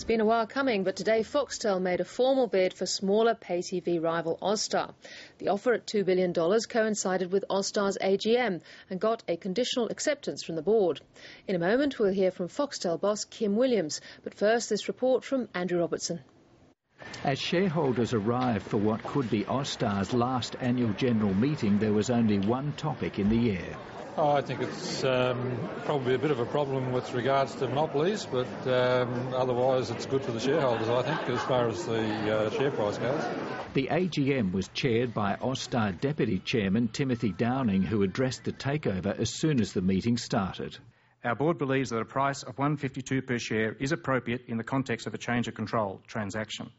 It's been a while coming, but today Foxtel made a formal bid for smaller pay-TV rival Austar. The offer at $2 billion coincided with Austar's AGM and got a conditional acceptance from the board. In a moment, we'll hear from Foxtel boss Kim Williams, but first this report from Andrew Robertson. As shareholders arrived for what could be Austar's last annual general meeting, there was only one topic in the air. I think it's probably a bit of a problem with regards to monopolies, but otherwise it's good for the shareholders, I think, as far as the share price goes. The AGM was chaired by Austar Deputy Chairman Timothy Downing, who addressed the takeover as soon as the meeting started. Our board believes that a price of $1.52 per share is appropriate in the context of a change of control transaction.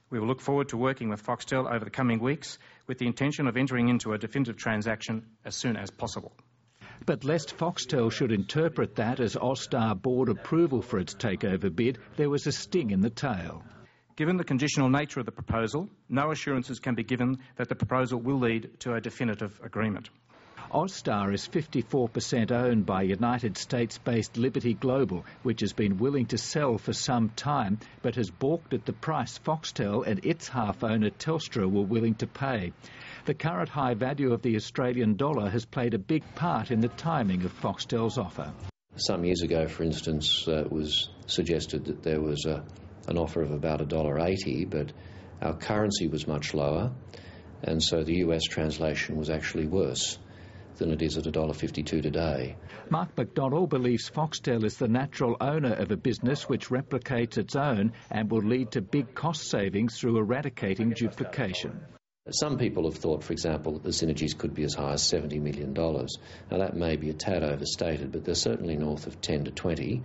We will look forward to working with Foxtel over the coming weeks with the intention of entering into a definitive transaction as soon as possible. But lest Foxtel should interpret that as Austar board approval for its takeover bid, there was a sting in the tail. Given the conditional nature of the proposal, no assurances can be given that the proposal will lead to a definitive agreement. Austar is 54% owned by United States-based Liberty Global, which has been willing to sell for some time, but has balked at the price Foxtel and its half-owner Telstra were willing to pay. The current high value of the Australian dollar has played a big part in the timing of Foxtel's offer. Some years ago, for instance, it was suggested that there was an offer of about $1.80, but our currency was much lower, and so the US translation was actually worse than it is at $1.52 today. Mark McDonnell believes Foxtel is the natural owner of a business which replicates its own and will lead to big cost savings through eradicating duplication. Some people have thought, for example, that the synergies could be as high as $70 million. Now that may be a tad overstated, but they're certainly north of 10 to 20,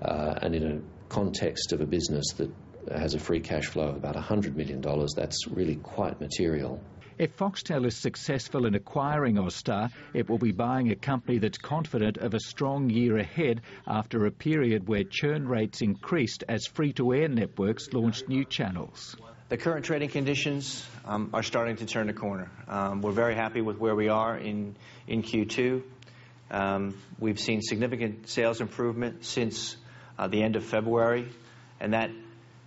and in a context of a business that has a free cash flow of about $100 million, that's really quite material. If Foxtel is successful in acquiring Austar, it will be buying a company that's confident of a strong year ahead after a period where churn rates increased as free-to-air networks launched new channels. The current trading conditions are starting to turn the corner. We're very happy with where we are in Q2. We've seen significant sales improvement since the end of February, and that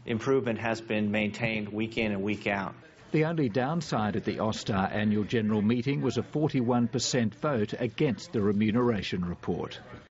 improvement has been maintained week in and week out. The only downside at the Austar annual general meeting was a 41% vote against the remuneration report.